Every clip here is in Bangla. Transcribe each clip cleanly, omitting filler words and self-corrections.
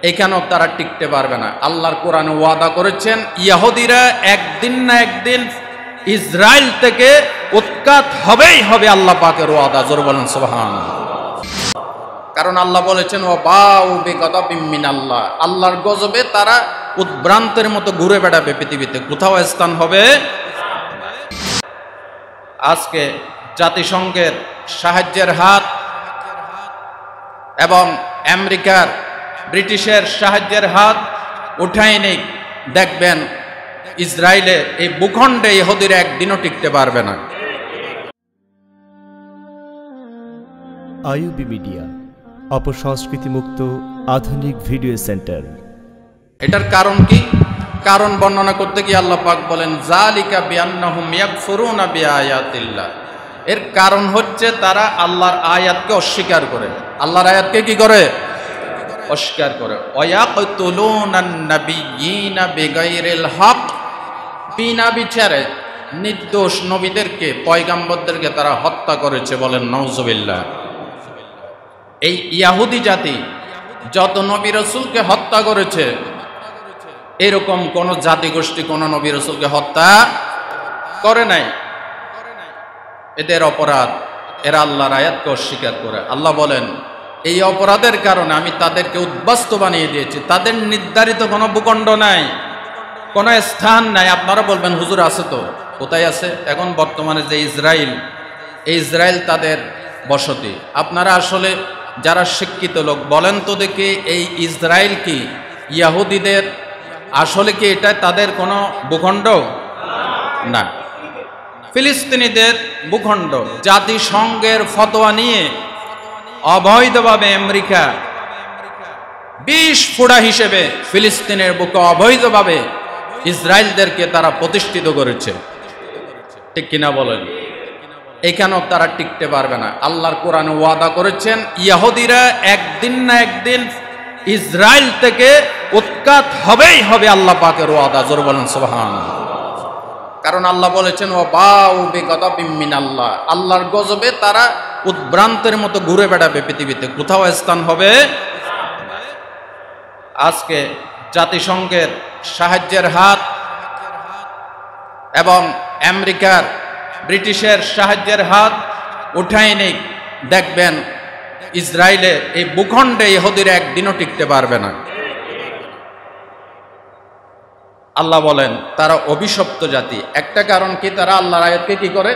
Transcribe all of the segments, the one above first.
এখানেও তারা টিকতে পারবে না। আল্লাহর কোরআনে ওয়াদা করেছেন ইহুদিরা একদিন না একদিন ইসরায়েল থেকে উৎখাত হবেই হবে। আল্লাহ পাকের ওয়াদা, জোর বলেন সুবহানাল্লাহ। কারণ আল্লাহ বলেছেন ও বাউ বিগদাবিম মিনাল্লাহ, আল্লাহর গজবে তারা উদ্ভ্রান্তের মতো ঘুরে বেড়াবে পৃথিবীতে, কোথাও স্থান হবে। আজকে জাতিসংঘের সাহায্যের হাত এবং আমেরিকার ব্রিটিশের সাহায্যের হাত উঠাই নেই, দেখবেন ইসরায়েলে এই ভূখণ্ডে ইহুদিরা একদিনও টিকতে পারবে না। আইইউবি মিডিয়া, অপসংস্কৃতি মুক্ত আধুনিক ভিডিও সেন্টার। এটার কারণ কি? কারণ বর্ণনা করতে গিয়ে আল্লাহ পাক বলেন যালিকা বিআন্নাহুম ইয়াকফুরুনা বিআয়াতিল্লাহ, এর কারণ হচ্ছে তারা আল্লাহর আয়াতকে অস্বীকার করে। আল্লাহর আয়াতকে কি করে? অস্বীকার করে। ওয়ায়াকতুলুনান নাবিয়্যিনা বিগাইরিল হক, বিনা বিচারে নির্দোষ নবীদেরকে, পয়গাম্বরদেরকে তারা হত্যা করেছে। বলেন নাউজুবিল্লাহ। এই ইহুদি জাতি যত নবী রাসূলকে হত্যা করেছে, এরকম কোন জাতিগোষ্ঠী কোন নবী রাসূলকে হত্যা করে নাই। এদের অপরাধ, এরা আল্লাহর আয়াতকে অস্বীকার করে। আল্লাহ বলেন এই অপরাধের কারণে আমি তাদেরকে উদ্বাস্তু বানিয়ে দিয়েছি। তাদের নির্ধারিত কোনো ভূখণ্ড নাই, কোনো স্থান নাই। আপনারা বলবেন হুজুর আছে তো, কোথায় আছে? এখন বর্তমানে যে ইসরায়েল, এই ইসরায়েল তাদের বসতি। আপনারা আসলে যারা শিক্ষিত লোক বলেন তো দেখি, এই ইসরায়েল কি ইহুদিদের আসলে কি এটা তাদের কোনো ভূখণ্ড না? ফিলিস্তিনিদের ভূখণ্ড। জাতিসংঘের ফতোয়া নিয়ে অবৈধভাবে আমেরিকা ২০ ফোঁড়া হিসেবে ফিলিস্তিনের বুকে অবৈধভাবে ইসরায়েলদেরকে তারা প্রতিষ্ঠিত করেছে, ঠিক কিনা বলেন? এখানেও তারা টিকতে পারবে না। আল্লাহর কোরআনে ওয়াদা করেছেন ইহুদিরা একদিন না একদিন ইসরায়েল থেকে উৎখাত হবেই হবে। আল্লাহ পাকের ওয়াদা, জোর বলেন সুবহানাল্লাহ। কারণ আল্লাহ বলেছেন ও বাউ বিগদাবিম মিনাল্লাহ, আল্লাহর গজবে তারা উদ্ভ্রান্তের মতো ঘুরে বেড়াবে পৃথিবীতে, কোথাও স্থান হবে। আজকে জাতিসংঘের সাহায্যের হাত এবং আমেরিকার ব্রিটিশের সাহায্যের হাত উঠাই নেই, দেখবেন ইসরায়েলে এই ভূখণ্ডে ইহুদিরা একদিনও টিকতে পারবে না। আল্লাহ বলেন তারা অভিশপ্ত জাতি। একটা কারণ কি? তারা আল্লাহর আয়াতকে কি করে?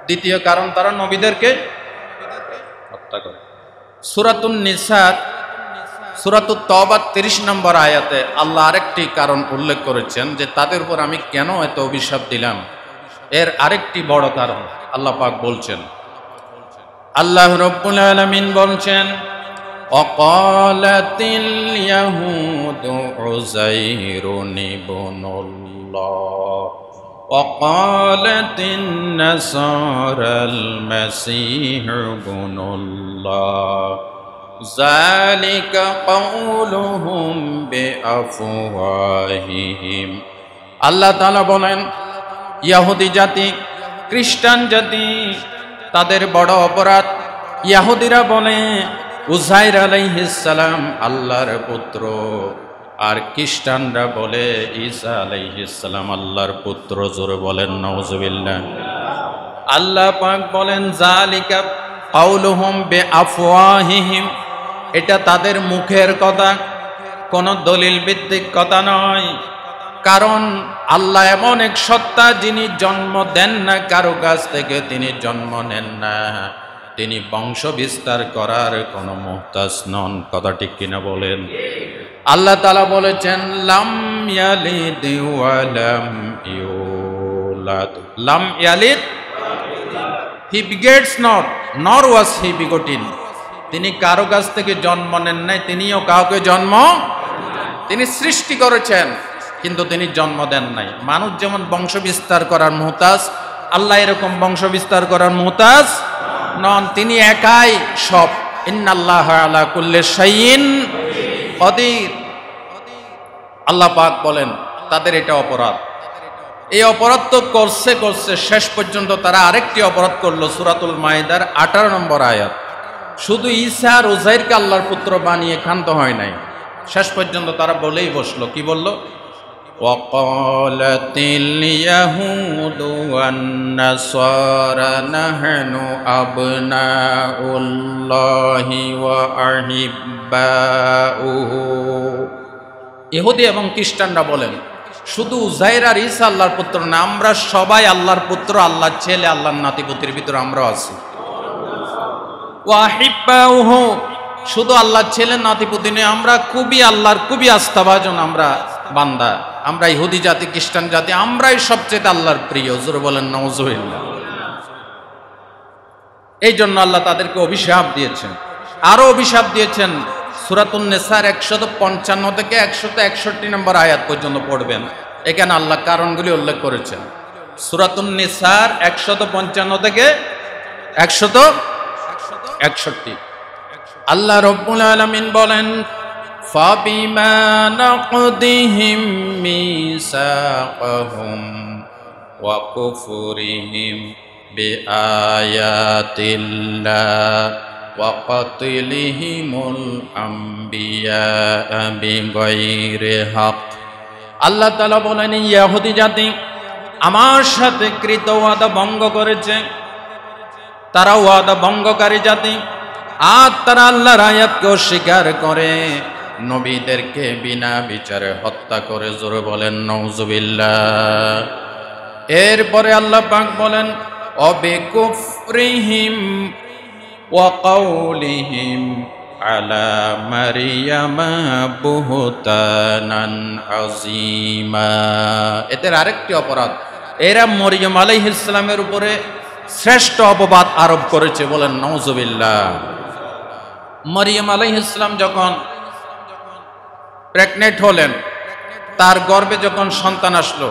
দ্বিতীয় কারণ, তারা নবীদেরকে হত্যা করে। সূরাতুন নিসার সূরাতুত তাওবা ৩০ নম্বর আয়াতে আল্লাহ আরেকটি কারণ উল্লেখ করেছেন যে তাদের উপর আমি কেন এত অভিশাপ দিলাম। এর আরেকটি বড় কারণ আল্লাহ পাক বলছেন। আল্লাহ রাব্বুল আলামিন বলছেন ওয়াকালাতিল ইয়াহুদু উযাইরুন ইবনুল্লাহ ওয়াকালাতিন নাসারাল মাসীহু ইবনুল্লাহ যালিকা কাউলুহুম বিআফওয়াহিহিম। আল্লাহ তাআলা বলেন ইহুদি জাতি, খ্রিস্টান জাতি, তাদের বড় অপরাধ। ইহুদিরা বলে উযাইর আলাইহিস সালাম আল্লাহর পুত্র, আর খ্রিস্টানরা বলে ঈসা আলাইহিস সালাম আল্লাহর পুত্র। জোরে বলেন নাউজুবিল্লাহ। আল্লাহ পাক বলেন যালিকা কাউলুহুম বিআফওয়াহিহিম, এটা তাদের মুখের কথা, কোনো দলিল ভিত্তিক কথা নয়। কারণ আল্লাহ এমন এক সত্তা যিনি জন্ম দেন না কারো কাছ থেকে, তিনি জন্ম নেন না, তিনি বংশ বিস্তার করার কোনো মুহতাজ নন। কথা ঠিক কিনা বলেন? আল্লাহ তাআলা বলেছেন লাম ইয়ালিদ ওয়া লাম ইউলাদ। লাম ইয়ালিদ, হি বিগেটস নট, নর ওয়াজ হি বিগটিন। তিনি কারো কাছ থেকে জন্ম নেন নাই, তিনিও কাউকে জন্ম, তিনি সৃষ্টি করেছেন কিন্তু তিনি জন্ম দেন নাই। মানুষ যেমন বংশ বিস্তার করার মুহতাজ, আল্লাহ এরকম বংশ বিস্তার করার মুহতাজ নন, তিনি একাই সব। ইন্নাল্লাহা আলা কুল্লি শাইইন কাদির। আল্লাহ পাক বলেন তাদের এটা অপরাধ। এই অপরাধ তো করছে করছে, শেষ পর্যন্ত তারা আরেকটি অপরাধ করলো। সূরাতুল মাইদার 18 নম্বর আয়াত, শুধু ঈসা আর উযাইরকে আল্লাহর পুত্র বানিয়ে ক্ষান্ত হয় নাই, শেষ পর্যন্ত তারা বলেই বসলো। কি বলল? ওয়াকালাতিল ইয়াহুদু ওয়ান নাসারা নাহনু আবনাউল্লাহি ওয়া আহিব্বাউহু। ইহুদি এবং খ্রিস্টানরা বলেন শুধু উযাইর আর ঈসা আল্লাহর পুত্র না, আমরা সবাই আল্লাহর পুত্র, আল্লাহর ছেলে, আল্লাহর নাতিপুতির ভিতরে আমরাও আছি। ওয়া আহিব্বাউহু, শুধু আল্লাহর ছেলে নাতিপুতি নয়, আমরা খুবই আস্থাভাজন আমরা বান্দা, আমরা ইহুদি জাতি, খ্রিস্টান জাতি, আমরাই সবচেয়ে আল্লাহর প্রিয়। জোরে বলেন নাউজুবিল্লাহ। এই জন্য আল্লাহ তাদেরকে অভিশাপ দিয়েছেন। আরো অভিশাপ দিয়েছেন। সূরাতুন নিসার 155 থেকে 161 নম্বর আয়াত পর্যন্ত পড়বেন, এখানে আল্লাহ কারণগুলি উল্লেখ করেছেন। সূরাতুন নিসার 155 থেকে 161। আল্লাহ রব্বুল আলামিন বলেন, ফাবিমা নাকদিহিম মিসাকাহুম ওয়া কুফরিহিম বিআয়াতিল্লাহ ওয়া কাতলিহিমুল আম্বিয়া বিগাইরি হক। আল্লাহ তাআলা বলেন, ইহুদি জাতি আমার সাথে কৃত ওয়াদা ভঙ্গ করেছে, তারা ওয়াদা ভঙ্গকারী জাতি, আর তারা আল্লাহর আয়াতকে অস্বীকার করে, নবীদেরকে বিনা বিচারে হত্যা করে। জোরে বলেন নাউজুবিল্লাহ। এরপরে আল্লাহ পাক বলেন, অবিকুফরিহিম ওয়া কাউলিহিম আলা মারইয়ামা বুহতানান আযীমা। এদের আরেকটি অপরাধ, এরা মরিয়ম আলাইহিস সালামের উপরে শ্রেষ্ঠ অপবাদ আরোপ করেছে। বলেন নাউজুবিল্লাহ। মরিয়ম আলাইহিস সালাম যখন প্রেগনেন্ট হলেন, তার গর্ভে যখন সন্তান আসলো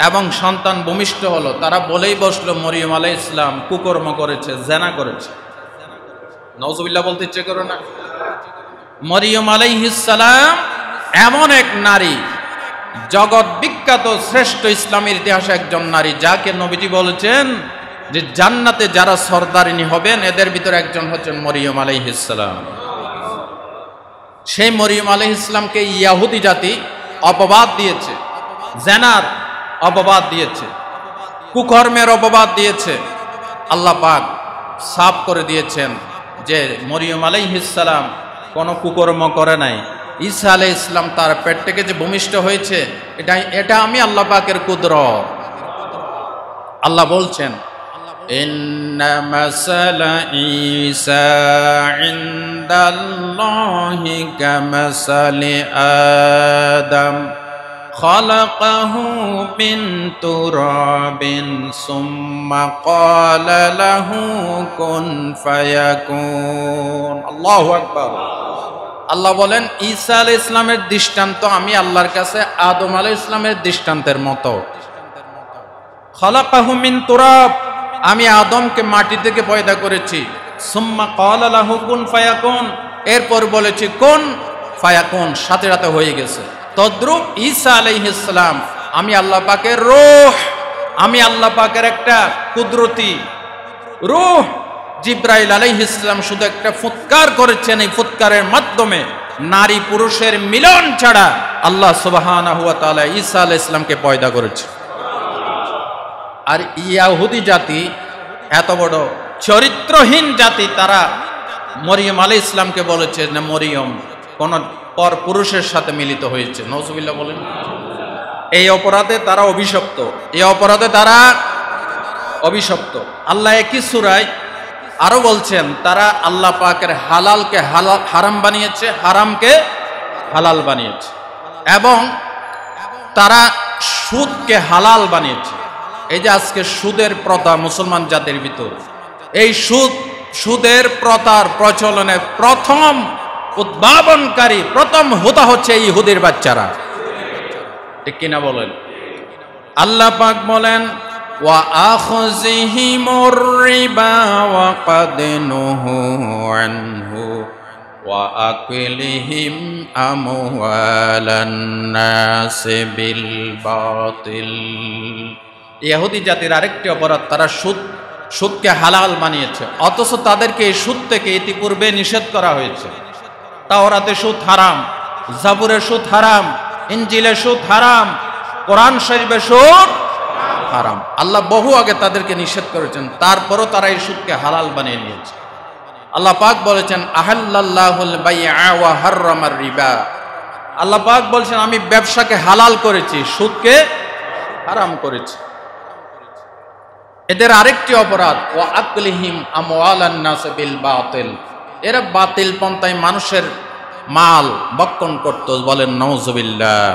এবং সন্তান ভূমিষ্ঠ হলো, তারা বলেই বসলো মরিয়ম আলাইহিস সালাম কুকর্ম করেছে, জিনা করেছে। নাউজুবিল্লাহ বলতে ইচ্ছে করো না? মরিয়ম আলাইহিস সালাম এমন এক নারী, জগৎ বিখ্যাত শ্রেষ্ঠ ইসলামের ইতিহাসে একজন নারী, যাকে নবীজি বলেছেন যে জান্নাতে যারা সরদারিনী হবেন এদের ভিতরে একজন হচ্ছেন মরিয়ম আলাইহিস সালাম। সেই মরিয়ম আলাইহিস সালামকে ইহুদি জাতি অপবাদ দিয়েছে, জিনার অপবাদ দিয়েছে, কুকর্মের অপবাদ দিয়েছে। আল্লাহ পাক সাফ করে দিয়েছেন যে মরিয়ম আলাইহিস সালাম কোনো কুকর্ম করে নাই। ঈসা আলাইহিস সালাম তার পেট থেকে যে ভূমিষ্ঠ হয়েছে, এটা আমি আল্লাহ পাকের কুদরত। আল্লাহ বলছেন, ইন্না মাসালা ঈসা ইনদাল্লাহি কামাসালি আদম খালাকাহু মিন তুরাবিন সুম্মা ক্বালা লাহু কুন ফায়াকুন। আল্লাহু আকবার। আল্লাহ বলেন, ঈসা আলাইহিস সালামের দৃষ্টান্ত আমি আল্লাহর কাছে আদম আলাইহিস সালামের দৃষ্টান্তের মতো। খালাকাহু মিন তুরাব, আমি আদমকে মাটি থেকে পয়দা করেছি। সুম্মা ক্বালা লাহু কুন ফায়াকুন, এরপর বলেছি কুন ফায়াকুন, সাথে সাথে হয়ে গেছে। তদ্রূপ ঈসা আলাইহিস সালাম আমি আল্লাহ পাকের রূহ, আমি আল্লাহ পাকের একটা কুদরতি রূহ। জিবরাইল আলাইহিস সালাম শুধু একটা ফুৎকার করেছেন, এই ফুৎকারের মাধ্যমে নারী পুরুষের মিলন ছাড়া আল্লাহ সুবহানাহু ওয়া তাআলা ঈসা আলাইহিস সালামকে পয়দা করেছে। আর ইহুদি জাতি এত বড় চরিত্রহীন জাতি, তারা মরিয়ম আলাইহিস সালামকে বলেছে না মরিয়ম কোন পর পুরুষের সাথে মিলিত হয়েছে। নাউজুবিল্লাহ বলেন। এই অপরাধে তারা অভিশপ্ত, এই অপরাধে তারা অভিশপ্ত। আল্লাহ একই সূরায় আরো বলছেন, তারা আল্লাহ পাকের হালালকে হারাম বানিয়েছে, হারামকে হালাল বানিয়েছে, এবং তারা সুদকে হালাল বানিয়েছে। এই যে আজকে সুদের প্রথা মুসলমান জাতির ভিতর, এই সুদের প্রথার প্রচলনে প্রথম উদ্ভাবনকারী, প্রথম হোতা হচ্ছে এই ইহুদির বাচ্চারা। ঠিক কিনা বলেন? আল্লাহ পাক বলেন, ওয়া আখযিহিমুর রিবা ওয়া ক্বাদ নুহু আনহু ওয়া আকলিহিম আমওয়ালান নাস বিল বাতিল। ইহুদি জাতির আরেকটি অপরাধ, তারা সুদ সুদকে হালাল বানিয়েছে, অথচ তাদেরকে এই সুদ থেকে ইতিপূর্বে নিষেধ করা হয়েছে। তাওরাতে সুদ হারাম, জাবুরে সুদ হারাম, ইনজিলে সুদ হারাম, কোরআন শরীফে সুদ হারাম। আল্লাহ বহু আগে তাদেরকে নিষেধ করেছেন, তারপরও তারা এই সুদকে হালাল বানিয়ে নিয়েছে। আল্লাহ পাক বলেছেন আহাল্লাল্লাহুল বাইআ ওয়া হাররামার রিবা। আল্লাহ পাক বলছেন আমি ব্যবসাকে হালাল করেছি, সুদকে হারাম করেছি। এদের আরেকটি অপরাধ ওয়া আকলিহিম আমওয়ালান নাস বিল বাতিল, এরা বাতিল পন্থায় মানুষের মাল বক্ষণ করত, বলেন নাউজুবিল্লাহ।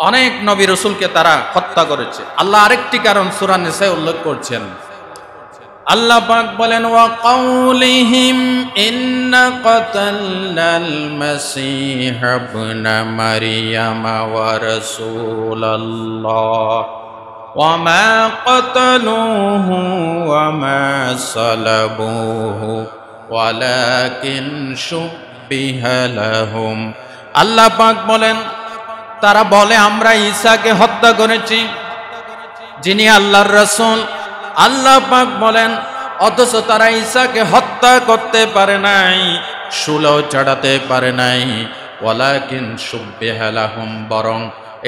অনেক নবী রাসূলকে তারা হত্যা করেছে। আল্লাহ আরেকটি কারণ সূরা নিসায় উল্লেখ করছেন। আল্লাহ পাক বলেন ওয়া কাউলিহিম ইন্না কাতালনাল মাসীহ ইবনা মারইয়াম ওয়া রাসূলাল্লাহ ওয়া মা কাতালুহু ওয়া মা সালাবুহু ওয়ালাকিন শুববিহা লাহুম। আল্লাহ পাক বলেন তারা বলে আমরা ঈসাকে হত্যা করেছি, যিনি আল্লাহর রাসূল। আল্লাহ পাক বলেন অথচ তারা ঈসাকে হত্যা করতে পারে নাই, শুলও চড়াতে পারে নাই। ওয়ালাকিন শুববিহা লাহুম, বরং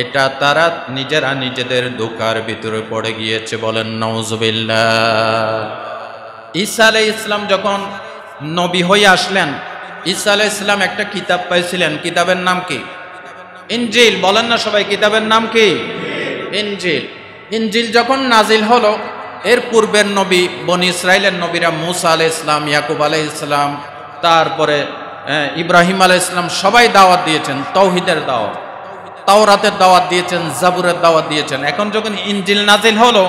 এটা তারা নিজেরা নিজেদের ধোঁকার ভিতরে পড়ে গিয়েছে, বলেন নাউজুবিল্লাহ। ঈসা আলাইহিস সালাম যখন নবী হয়ে আসলেন, ঈসা আলাইহিস সালাম একটা কিতাব পাইছিলেন, কিতাবের নাম কি? ইনজিল। বলেন না সবাই, কিতাবের নাম কি? ইনজিল। ইনজিল যখন নাজিল হলো, এর পূর্বের নবী বনি ইসরাইলের নবীরা মুসা আলাইহিস সালাম, ইয়াকুব আলাইহিস সালাম, তারপরে ইব্রাহিম আলাইহিস সালাম সবাই দাওয়াত দিয়েছেন, তাওহীদের দাওয়াত, তাওরাতের দাওয়াত দিয়েছেন, জাবুরের দাওয়াত দিয়েছেন। এখন যখন ইনজিল নাজিল হলো,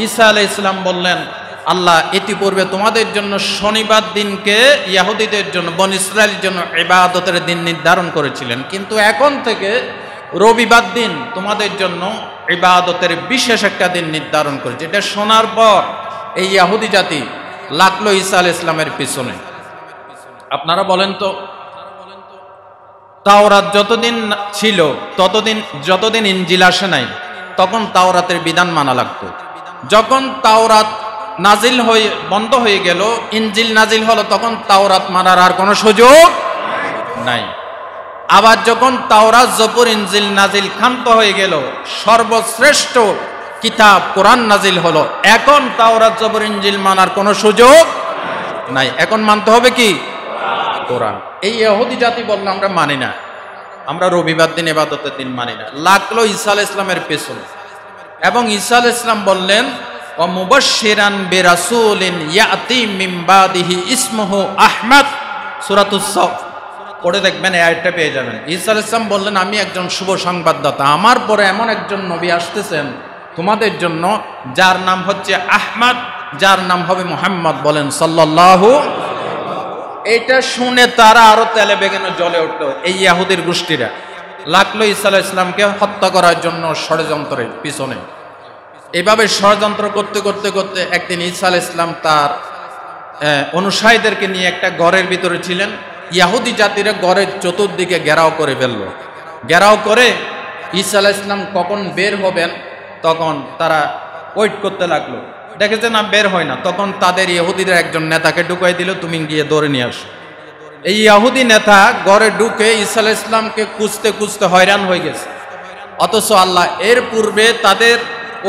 ঈসা আলাইহিস সালাম বললেন আল্লাহ ইতিপূর্বে তোমাদের জন্য শনিবার দিনকে ইহুদিদের জন্য, বনি ইসরাইলের জন্য ইবাদতের দিন নির্ধারণ করেছিলেন, কিন্তু এখন থেকে রবিবার দিন তোমাদের জন্য ইবাদতের বিশেষ একটা দিন নির্ধারণ করেছে। এটা শোনার পর এই ইহুদি জাতি লাগলো ঈসা আলাইহিস সালামের পিছনে। আপনারা বলেন তো, তাওরাত যতদিন ছিল ততদিন, যতদিন ইনজিল আসে নাই তখন তাওরাতের বিধান মানা লাগতো। যখন তাওরাত নাজিল হয়ে বন্ধ হয়ে গেল, ইনজিল নাজিল হলো, তখন তাওরাত মানার আর কোনো সুযোগ নাই। আবার যখন তাওরাত, জবুর, ইনজিল নাজিল ক্ষান্ত হয়ে গেল, সর্বশ্রেষ্ঠ কিতাব কোরআন নাজিল হলো, এখন তাওরাত, জবুর, ইনজিল মানার কোনো সুযোগ নাই, এখন মানতে হবে কি? কোরআন। এই ইহুদি জাতি বলল আমরা মানি না, আমরা রবিবার দিন ইবাদতের দিন মানি না। লাগলো ঈসা আলাইহিস সালামের পেছনে, এবং ঈসা আলাইহিস সালাম বললেন ওয়া মুবাশশিরান বিরাসূলিন ইয়াতি মিন বাদিহি ইসমুহু আহমদ, সূরাতুস সাফ পড়ে দেখবেন, এই আয়াতটা পেয়ে যাবেন। ঈসা আলাইহিস সালাম বললেন আমি একজন শুভ সংবাদদাতা, আমার পরে এমন একজন নবী আসতেছেন তোমাদের জন্য, যার নাম হচ্ছে আহমদ, যার নাম হবে মুহাম্মদ, বলেন সাল্লাল্লাহু। এটা শুনে তারা আরো তেলে বেগুনে জ্বলে উঠলো, এই ইহুদির গোষ্ঠীরা লাগলো ঈসা আলাইহিস সালামকে হত্যা করার জন্য ষড়যন্ত্রের পিছনে। এভাবে ষড়যন্ত্র করতে করতে করতে একদিন ঈসা আলাইহিস সালাম তার অনুসারীদেরকে নিয়ে একটা ঘরের ভিতরে ছিলেন। ইহুদি জাতিরা ঘরের চতুর্দিকে ঘেরাও করে ফেলল। ঘেরাও করে ঈসা আলাইহিস সালাম কখন বের হবেন তখন তারা ওয়েট করতে লাগলো। দেখেছে না বের হয় না, তখন তাদের ইহুদিদের একজন নেতাকে ঢুকাই দিল, তুমি গিয়ে ধরে নিয়ে আসো। এই ইহুদি নেতা ঘরে ঢুকে ঈসা আলাইহিস সালামকে খুঁজতে খুঁজতে হয়রান হয়ে গেছে। অথচ আল্লাহ এর পূর্বে তাদের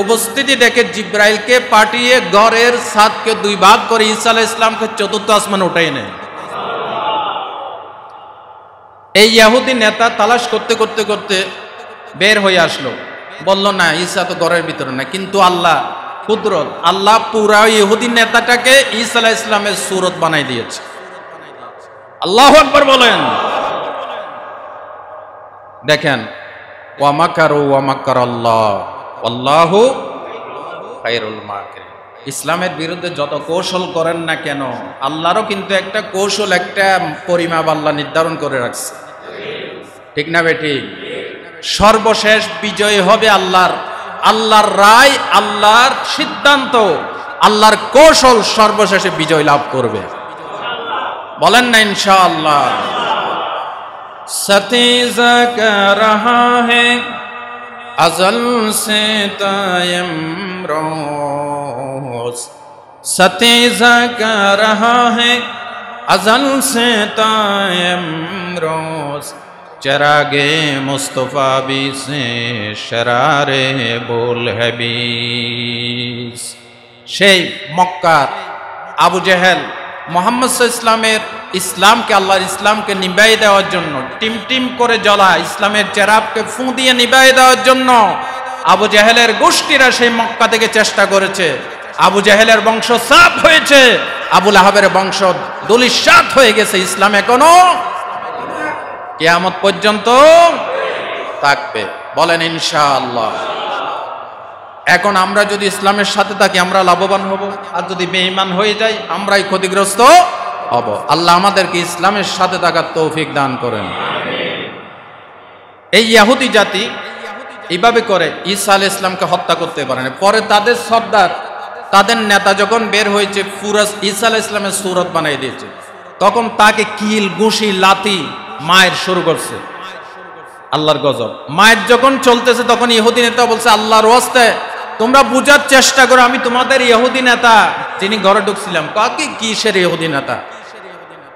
উপস্থিতি দেখে জিব্রাইলকে পাঠিয়ে ঘরের ছাদকে দুই ভাগ করে ঈসা আলাইহিস সালামকে চতুর্থ আসমানে উঠাই নেয়। এই ইহুদি নেতা তালাশ করতে করতে করতে বের হয়ে আসলো, বলল না ঈসা তো ঘরের ভিতরে না, কিন্তু আল্লাহ কুদরত, আল্লাহ পুরা ইহুদি নেতাটাকে ঈসা আলাইহিস সালামের সূরত বানাই দিয়েছে। আল্লাহু আকবার বলেন। দেখেন ওয়া মাকারু ওয়া মাকারাল্লাহ আল্লাহু খায়রুল মাকিরিন। ইসলামের বিরুদ্ধে যত কৌশল করেন না কেন, আল্লাহরও কিন্তু একটা কৌশল, একটা পরিমাপ আল্লাহ নির্ধারণ করে রাখছে, ঠিক না বেঠিক? সর্বশেষ বিজয় হবে আল্লাহর, আল্লাহর রায়, আল্লাহর সিদ্ধান্ত, আল্লাহর কৌশল সর্বশেষে বিজয় লাভ করবে, বলেন না ইনশাআল্লাহ। সতীজা কা রাহা হ্যায় अज़ल से तायम्रोज़ सतेज़ा का रहा है, अज़ल से तायम्रोज़ चरागे मुस्तफ़ा भी से शरारे बोल हबीस। সেই মক্কার আবু জেহেল মুহাম্মদ ইসলামের ইসলামকে, আল্লাহর ইসলামকে নিভাই দেওয়ার জন্য, টিম টিম করে জ্বলা ইসলামের চেরাগকে ফুঁ দিয়ে নিভাই দেওয়ার জন্য আবু জেহেলের গোষ্ঠীরা সেই মক্কা থেকে চেষ্টা করেছে। আবু জেহেলের বংশ সাফ হয়েছে, আবু লাহাবের বংশ দলিশাত হয়ে গেছে। ইসলাম এখনো কিয়ামত পর্যন্ত থাকবে, বলেন ইনশাআল্লাহ। এখন আমরা যদি ইসলামের সাথে থাকি আমরা লাভবান হব, আর যদি বেঈমান হয়ে যাই আমরাই ক্ষতিগ্রস্ত হব। আল্লাহ আমাদেরকে ইসলামের সাথে থাকার তৌফিক দান করেন। এই ইহুদি জাতি এইভাবে করে ঈসা আলাইহিস সালামকে হত্যা করতে পারে না। পরে তাদের সর্দার, তাদের নেতা যখন বের হয়েছে, পুরো ঈসা আলাইহিস সালামের সূরত বানিয়ে দিয়েছে, তখন তাকে কিল, ঘুষি, লাথি মায়ের শুরু করছে। আল্লাহর গজব। মায়ের যখন চলতেছে তখন ইহুদি নেতা বলছে, আল্লাহর ওয়াস্তে তোমরা বুঝার চেষ্টা করো, আমি তোমাদের ইহুদি নেতা। যিনি ঘরে ঢুকছিলাম, কাকে কিসের ইহুদি নেতা?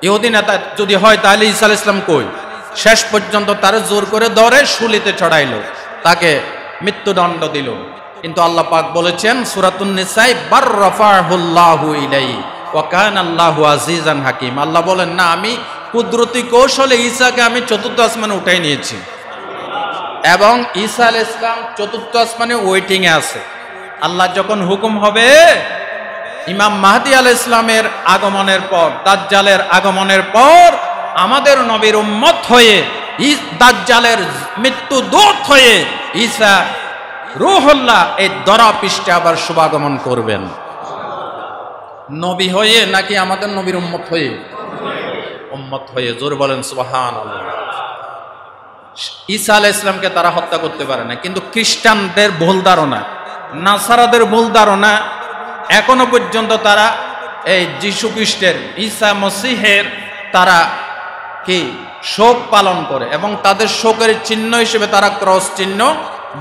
ইহুদি নেতা যদি হয় তাহলে ঈসা আলাইহিস সালাম কই? শেষ পর্যন্ত তারে জোর করে ধরে শুলিতে চড়াইলো, তাকে মৃত্যুদণ্ড দিল। কিন্তু আল্লাহ পাক বলেছেন সূরাতুন নিসায়, বার রাফাহুল্লাহু ইলাইহি ওয়া কানা আল্লাহু আজিজান হাকিম। আল্লাহ বলেন, না, আমি কুদরতি কৌশলে ঈসাকে আমি চতুর্থ আসমানে উঠাই নিয়েছি, এবং ঈসা আলাইহিস সালাম চতুর্থ আসমানে ওয়েটিং এ আছে। আল্লাহ যখন হুকুম হবে, ইমাম মাহদী আলাইহিস সালামের আগমনের পর, দাজ্জালের আগমনের পর, আমাদের নবীর উম্মত হয়ে দাজ্জালের মৃত্যু দূত হয়ে ঈসা রূহুল্লাহ এই ধরা পৃষ্ঠে আবার শুভাগমন করবেন। নবী হয়ে নাকি আমাদের নবীর উম্মত হয়ে? উম্মত হয়ে। জোর বলেন সুবহানাল্লাহ। ঈসা আলাইহিস সালামকে তারা হত্যা করতে পারে না, কিন্তু খ্রিস্টানদের ভুল ধারণা, নাসারাদের ভুল ধারণা, এখনো পর্যন্ত তারা এই যিশু খ্রিস্টের, ঈসা মসিহের তারা কি শোক পালন করে, এবং তাদের শোকের চিহ্ন হিসেবে তারা ক্রস চিহ্ন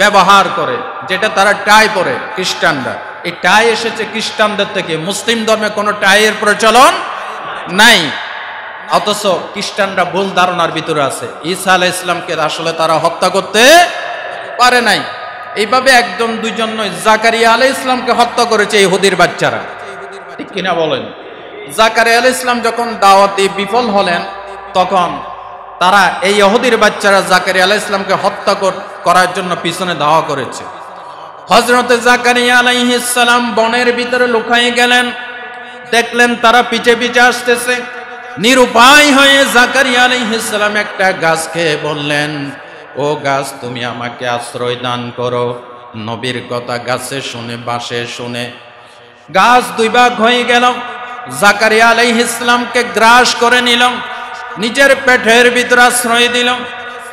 ব্যবহার করে, যেটা তারা টাই পরে খ্রিস্টানরা। এই টাই এসেছে খ্রিস্টানদের থেকে, মুসলিম ধর্মে কোনো টাইয়ের প্রচলন নাই। অথচ খ্রিস্টানরা ভুল ধারণার ভিতরে আছে, ঈসা আলাইহিস সালামকে আসলে তারা হত্যা করতে পারে নাই। এইভাবে একজন দুইজন নয়, জাকারিয়া আলাইহিস সালামকে হত্যা করেছে ইহুদির বাচ্চারা, ঠিক কিনা বলেন? জাকারিয়া আলাইহিস সালাম যখন দাওয়াতে বিফল হলেন, তখন তারা এই ইহুদির বাচ্চারা জাকারিয়া আলাইহিস সালামকে হত্যা করার জন্য পিছনে দাওয়া করেছে। হযরতে জাকারিয়া আলাইহিস সালাম বনের ভিতরে লুকিয়ে গেলেন, দেখলেন তারা পিছে পিছে আসতেছে। নিরুপায় হয়ে জাকারিয়া আলাইহিস সালাম একটা গাছকে বললেন, ও গাছ, তুমি আমাকে আশ্রয় দান করো। নবীর কথা গাছে শুনে, বাঁশে শুনে গাছ দুই ভাগ হয়ে গেল। জাকারিয়া আলাইহিস সালামকে গ্রাস করে নিল, নিজের পেটের ভিতরে আশ্রয় দিল।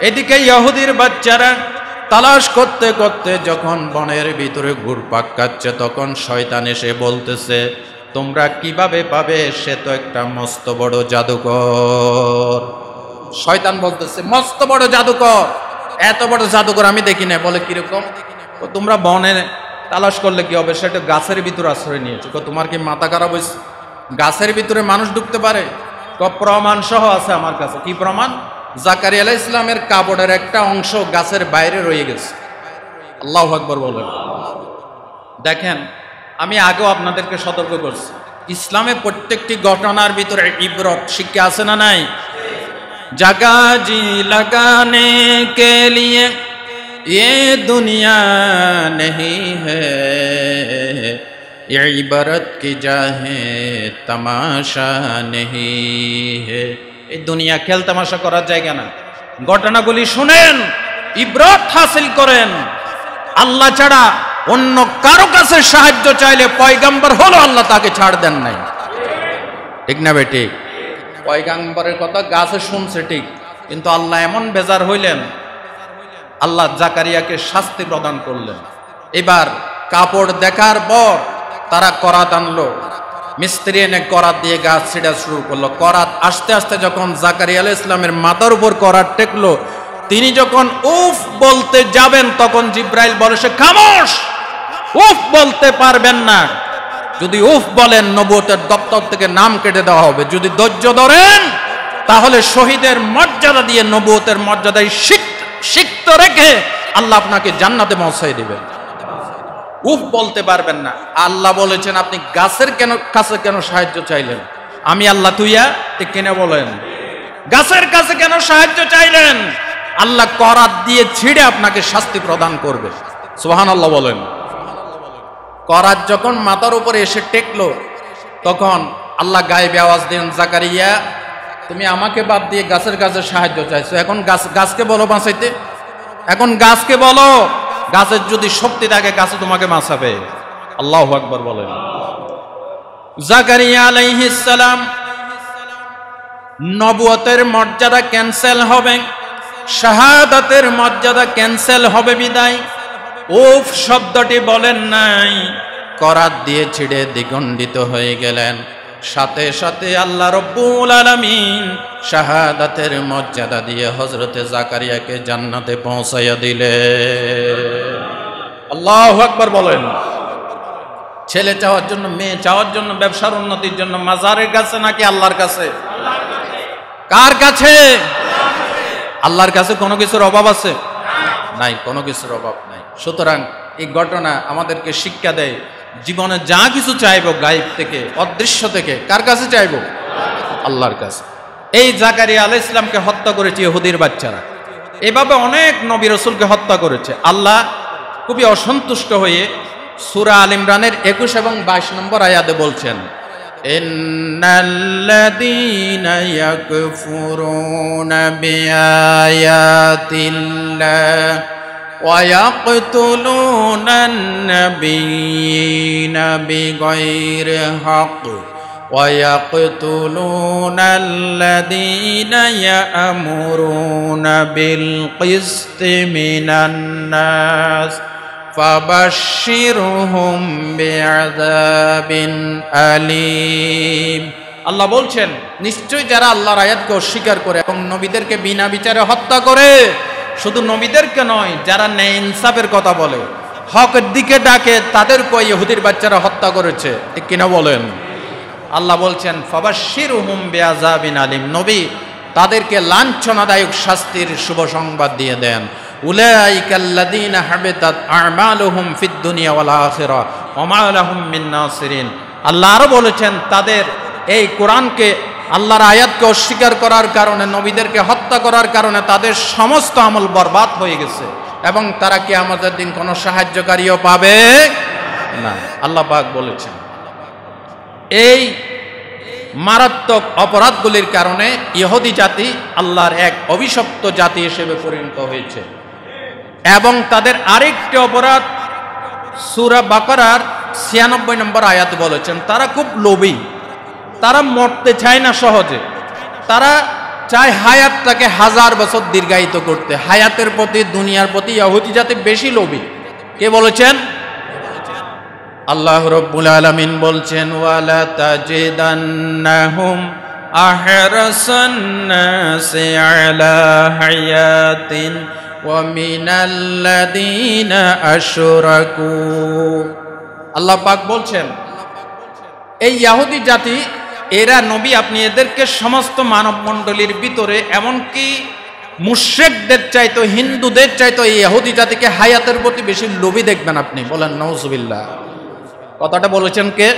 এদিকে ইহুদির বাচ্চারা তালাশ করতে করতে যখন বনের ভিতরে ঘুরপাক খাচ্ছে, তখন শয়তান এসে বলতেছে, তোমরা কিভাবে পাবে? সে তো একটা মস্ত বড় জাদুকর। শয়তান বলতেছে, মস্ত বড় জাদুকর, এত বড় জাদুকর আমি দেখি না। বলে কিরকম? তোমরা বনে তালাশ করলে কি হবে? সেটা গাছের ভিতরে আশ্রয় নিয়েছে। তোমার কি মাথা খারাপ হয়েছে? গাছের ভিতরে মানুষ ঢুকতে পারে? প্রমাণ সহ আছে আমার কাছে। কি প্রমাণ? জাকারিয়া আলাইহিস সালামের কাপড়ের একটা অংশ গাছের বাইরে রয়ে গেছে। আল্লাহু আকবার বলেন। দেখেন, আমি আগেও আপনাদেরকে সতর্ক করছি, ইসলামের প্রত্যেকটি ঘটনার ভিতরে ইবরত, শিক্ষা আছে না নাই? জাগা জি লাগানে কে লিয়ে ये दुनिया नहीं है, ये इबारत की जाहे तमाशा नहीं है। এই দুনিয়া খেল তামাশা করার জায়গা না। ঘটনাগুলি শুনেন, ইবরত হাসিল করেন। আল্লাহ ছাড়া অন্য কারো কাছে সাহায্য চাইলে পয়গম্বর হলো আল্লাহ তাকে ছাড় দেন নাই, ঠিক না বেটি? পয়গম্বরের কথা গাছে শুনছে ঠিক, কিন্তু আল্লাহ এমন বেজার হইলেন, আল্লাহ জাকারিয়াকে শাস্তি প্রদান করলেন। এবার কাপড় দেখার পর তারা করাত আনলো, মিস্ত্রি এনে করাত দিয়ে গাছ ছিঁড়া শুরু করলো। করাত আস্তে আস্তে যখন জাকারিয়া আলাইহিস সালামের মাথার উপর করাত টেকলো, তিনি যখন উফ বলতে যাবেন তখন জিব্রাইল বলে সে খামোশ, উফ বলতে পারবেন না। যদি উফ বলেন নবুয়তের দপ্তর থেকে নাম কেটে দেওয়া হবে। যদি ধৈর্য ধরেন তাহলে শহীদের মর্যাদা দিয়ে নবুয়তের মর্যাদায় সিক্ত রেখে আল্লাহ আপনাকে জান্নাতে পৌঁছায় দিবেন। উফ বলতে পারবেন না। আল্লাহ বলেছেন আপনি গাছের কাছে কেন সাহায্য চাইলেন? আমি আল্লাহ তুইয়া ঠিক কিনা বলেন? গাছের কাছে কেন সাহায্য চাইলেন? আল্লাহ করাত দিয়ে ছিঁড়ে আপনাকে শাস্তি প্রদান করবে। সুবহানাল্লাহ বলেন। করাত যখন মাথার উপরে এসে টেকলো তখন আল্লাহ গায়েবে আওয়াজ দেন, জাকারিয়া তুমি আমাকে বাদ দিয়ে গাছের কাছে সাহায্য চাইছো, এখন গাছকে বলো বাঁচাইতে। এখন গাছকে বলো, গাছের যদি শক্তি থাকে গাছে তোমাকে বাঁচাবে। আল্লাহু আকবার বলেন। জাকারিয়া আলাইহিস সালাম নবুয়তের মর্যাদা ক্যান্সেল হবে, শাহাদাতের মর্যাদা ক্যান্সেল হবে বিদায় উফ শব্দটি বলেন নাই, করাত দিয়ে ছিঁড়ে দ্বিগণ্ডিত হয়ে গেলেন। সাথে সাথে আল্লাহ রব্বুল আলামিন শাহাদাতের মর্যাদা দিয়ে হযরতে জাকারিয়াকে জান্নাতে পৌঁছাইয়া দিলেন। আল্লাহু আকবার বলেন। ছেলে চাওয়ার জন্য, মেয়ে চাওয়ার জন্য, ব্যবসার উন্নতির জন্য মাজারের কাছে নাকি আল্লাহর কাছে? কার কাছে? আল্লাহর কাছে। কোনো কিছুর অভাব আছে? নাই, কোনো কিছুর অভাব নাই। সুতরাং এই ঘটনা আমাদেরকে শিক্ষা দেয়, জীবনে যা কিছু চাইবো গায়েব থেকে, অদৃশ্য থেকে, কার কাছে চাইবো? আল্লাহর কাছে। এই জাকারিয়া আলাইহিস সালামকে হত্যা করেছে ইহুদির বাচ্চারা, এভাবে অনেক নবী রাসূলকে হত্যা করেছে। আল্লাহ খুবই অসন্তুষ্ট হয়ে সূরা আল ইমরানের 21 এবং 22 নম্বর আয়াতে বলছেন, ইন্নাল্লাযীনা ইয়াকফুরুনা বিআয়াতিল্লাহ ওয়া ইয়াকতুলুনান নাবিয়্যিনা বিগাইরি হক ওয়া ইয়াকতুলুনাল্লাযীনা ইয়া'মুরুনা বিল কিসতি মিনান নাস ফাবাশশিরহুম বিআযাবিন আলীম। আল্লাহ বলছেন, নিশ্চয়ই যারা আল্লাহর আয়াতকে অস্বীকার করে এবং নবীদেরকে বিনা বিচারে হত্যা করে, শুধু নবীদেরকে নয়, যারা ন্যায় ইনসাফের কথা বলে, হকের দিকে ডাকে, তাদেরকে ইহুদির বাচ্চারা হত্যা করেছে। ঠিক কিনা বলেন? আল্লাহ বলছেন ফাবাশশিরহুম বিআযাবিন আলীম, নবী তাদেরকে লাঞ্ছনাদায়ক শাস্তির শুভ সংবাদ দিয়ে দেন। উলাইকাল্লাযীনা হাবিতাত আ'মালুহুম ফিদ দুনিয়া ওয়াল আখিরাহ ওয়া মা লাহুম মিন নাসিরিন। আল্লাহ আরো বলেছেন, তাদের এই কোরআনকে, আল্লাহর আয়াতকে অস্বীকার করার কারণে, নবীদেরকে হত্যা করার কারণে তাদের সমস্ত আমল বরবাদ হয়ে গেছে এবং তারা কিয়ামতের দিন কোনো সাহায্যকারীও পাবে না। আল্লাহ পাক বলেছেন, এই মারাত্মক অপরাধগুলির কারণে ইহুদি জাতি আল্লাহর এক অভিশপ্ত জাতি হিসেবে পরিণত হয়েছে। এবং তাদের আরেকটি অপরাধ সূরা বাকারার 96 নম্বর আয়াত বলেছেন, তারা খুব লোভী, তারা মরতে চায় না সহজে, তারা চায় হায়াতটাকে 1000 বছর দীর্ঘায়িত করতে। হায়াতের প্রতি, দুনিয়ার প্রতি ইহুদি জাতি বেশি লোভী। কে বলেছেন? আল্লাহ রাব্বুল আলামিন বলছেন, ওয়ালা তাজিদান্নাহুম আহরাসান নাসি আলা হায়াতিন ওয়া মিনাল্লাযীনা আশরাকু। আল্লাহ পাক বলছেন, এই ইহুদি জাতি, এরা নবী, আপনি এদেরকে সমস্ত মানব মণ্ডলীর ভিতরে, এমনকি মুশরিকদের চাইতো, হিন্দুদের চাইতো এই ইহুদি জাতিকে হায়াতের প্রতি বেশি লোভী দেখবেন আপনি। বলেন নাউজুবিল্লাহ। কথাটা বলেছেন কে?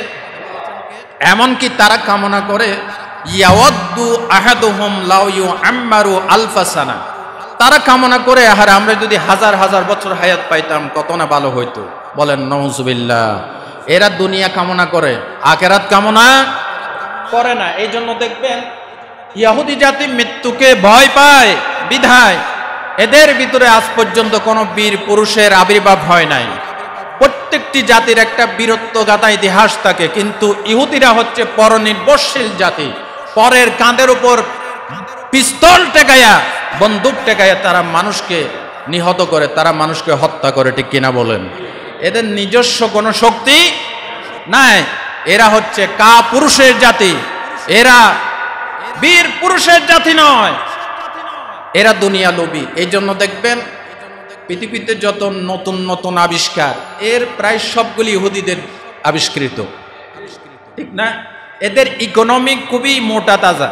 এমনকি তারা কামনা করে, ইয়াওয়াদ্দু আহাদুহুম লাউ ইউআম্মারু আলফা সানা, তারা কামনা করে, আহারে আমরা যদি 1000 বছর হায়াত পাইতাম কত না ভালো হইতো। বলেন নাউজুবিল্লাহ। এরা দুনিয়া কামনা করে, আখিরাত কামনা করে না। এই জন্য দেখবেন ইহুদি জাতি মৃত্যুকে ভয় পায় বিধায় এদের ভিতরে আজ পর্যন্ত কোনো বীর পুরুষের আবির্ভাব হয় নাই। প্রত্যেকটি জাতির একটা বীরত্বগাথা ইতিহাস থাকে, কিন্তু ইহুদিরা হচ্ছে পরনির্ভরশীল জাতি। পরের কাঁধের উপর পিস্তল টেকায়া, বন্দুক টেকায়া তারা মানুষকে নিহত করে, তারা মানুষকে হত্যা করে। ঠিক কিনা বলেন? এদের নিজস্ব কোনো শক্তি নাই। এরা হচ্ছে পুরুষের জাতি, এরা বীর পুরুষের জাতি নয়। এরা দুনিয়া লোভী। এই জন্য দেখবেন পৃথিবীতে যত নতুন নতুন আবিষ্কার এর প্রায় সবগুলি ইহুদিদের আবিষ্কৃত, ঠিক না? এদের ইকোনমিক খুবই মোটা তাজা,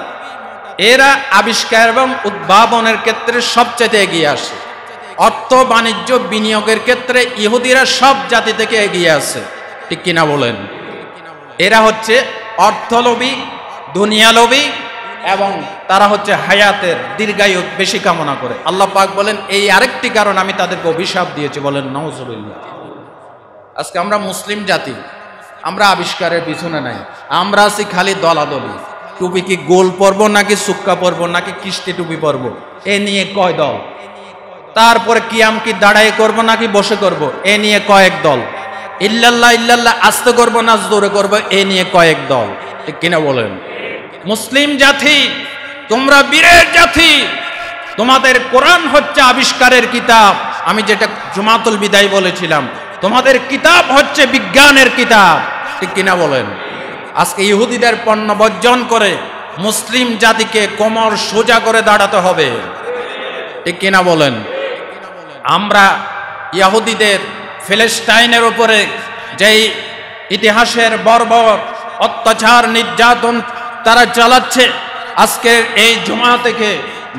এরা আবিষ্কার এবং উদ্ভাবনের ক্ষেত্রে সবচেয়ে এগিয়ে আসে। অর্থ বাণিজ্য বিনিয়োগের ক্ষেত্রে ইহুদিরা সব জাতি থেকে এগিয়ে আছে, ঠিক কিনা বলেন? এরা হচ্ছে অর্থলোভী, দুনিয়ালোভী এবং তারা হচ্ছে হায়াতের দীর্ঘায়ু বেশি কামনা করে। আল্লাহ পাক বলেন এই আরেকটি কারণ আমি তাদেরকে অভিশাপ দিয়েছি, বলেন নাউজুবিল্লাহ। আজকে আমরা মুসলিম জাতি, আমরা আবিষ্কারের পিছনে নাই, আমরা আছি খালি দলাদলি। টুপি কি গোল পরবো নাকি সুক্কা পরবো নাকি কিস্তি টুপি পরবো, এ নিয়ে কয় দল। তারপরে কিয়াম কি দাঁড়াই করবো নাকি বসে করব, এ নিয়ে কয়েক দল। ইল্লাল্লাহ ইল্লাল্লাহ আস্তে করবো না জোরে করবো, এ নিয়ে কয়েক দল, ঠিক কিনা বলেন? মুসলিম জাতি তোমরা বীরের জাতি, তোমাদের কোরআন হচ্ছে আবিষ্কারের কিতাব। আমি যেটা জুমাতুল বিদায় বলেছিলাম, তোমাদের কিতাব হচ্ছে বিজ্ঞানের কিতাব, ঠিক কিনা বলেন? আজকে ইহুদিদের পণ্য বর্জন করে মুসলিম জাতিকে কোমর সোজা করে দাঁড়াতে হবে, ঠিক কিনা বলেন? আমরা ইহুদিদের ফিলিস্তিনের উপরে যেই ইতিহাসের বর্বর অত্যাচার নির্যাতন তারা চালাচ্ছে, আজকের এই জুমা থেকে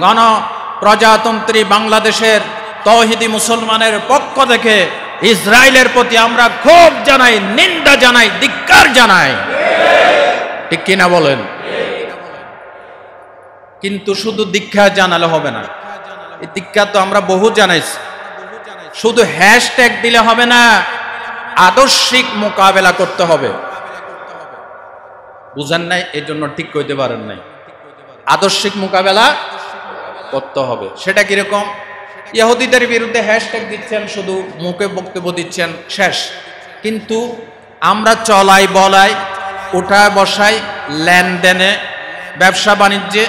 গণপ্রজাতন্ত্রী বাংলাদেশের তৌহিদি মুসলমানের পক্ষ থেকে ইসরায়েলের প্রতি আমরা ক্ষোভ জানাই, নিন্দা জানাই, ধিক্কার জানাই, ঠিক কিনা বলেন? কিন্তু শুধু দীক্ষা জানালে হবে না, এই দীক্ষা তো আমরা বহু জানাইছি, শুধু হ্যাশট্যাগ দিলে হবে না, আদর্শিক মোকাবেলা করতে হবে। বুঝেন নাই, এই জন্য ঠিক কইতে পারেন নাই। আদর্শিক মোকাবেলা করতে হবে। সেটা কিরকম? ইহুদিদের বিরুদ্ধে হ্যাশট্যাগ দিচ্ছেন, শুধু মুখে বক্তব্য দিচ্ছেন, শেষ। কিন্তু আমরা চলাই বলাই, উঠায় বসাই, লেনদেনে, ব্যবসা বাণিজ্যে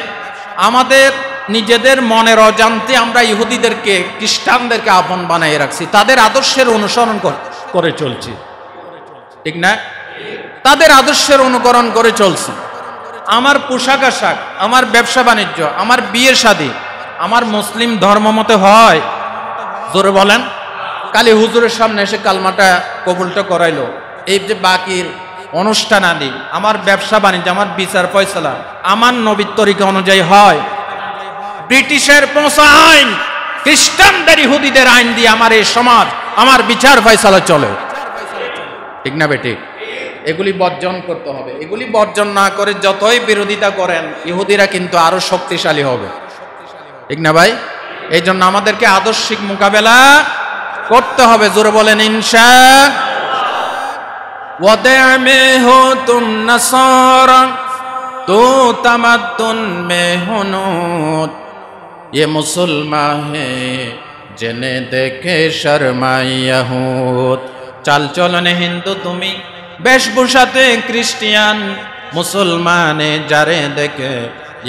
আমাদের নিজেদের মনের অজান্তে আমরা ইহুদিদেরকে, খ্রিস্টানদেরকে আপন বানাই রাখছি, তাদের আদর্শের অনুসরণ করে চলছি, ঠিক না? তাদের আদর্শের অনুকরণ করে চলছি। আমার পোশাক আশাক, আমার ব্যবসা বাণিজ্য, আমার বিয়ে শাদী আমার মুসলিম ধর্ম মতে হয়, জোরে বলেন। কালী হুজুরের সামনে এসে কালমাটা কবুলটা করাইলো, এই যে বাকির অনুষ্ঠান আদি, আমার ব্যবসা বাণিজ্য, আমার বিচার ফয়সালা আমার নবীর তরিকা অনুযায়ী হয়। ব্রিটিশের পৌঁছা আইন, খ্রিস্টানদের ইহুদিদের আইন দিয়ে আমার এই সমাজ, আমার বিচার ফয়সালা চলে, ঠিক না বেঠিক? এগুলি বর্জন করতে হবে। এগুলি বর্জন না করে যতই বিরোধিতা করেন, ইহুদিরা কিন্তু আরো শক্তিশালী হবে, ঠিক না ভাই? এই জন্য আমাদেরকে আদর্শিক মোকাবেলা করতে হবে, জোরে বলেন ইনশাআল্লাহ। ওয়াদা মে হো তুম নাসারা তো তামাদ্দুন মে হুনুত, ये मुसलमान है জেনে দেখে শর্মাইয়াহুদ। চাল চলনে হিন্দু তুমি, বেশভূষাতে খ্রিস্টিয়ান, মুসলমানে যারে দেখে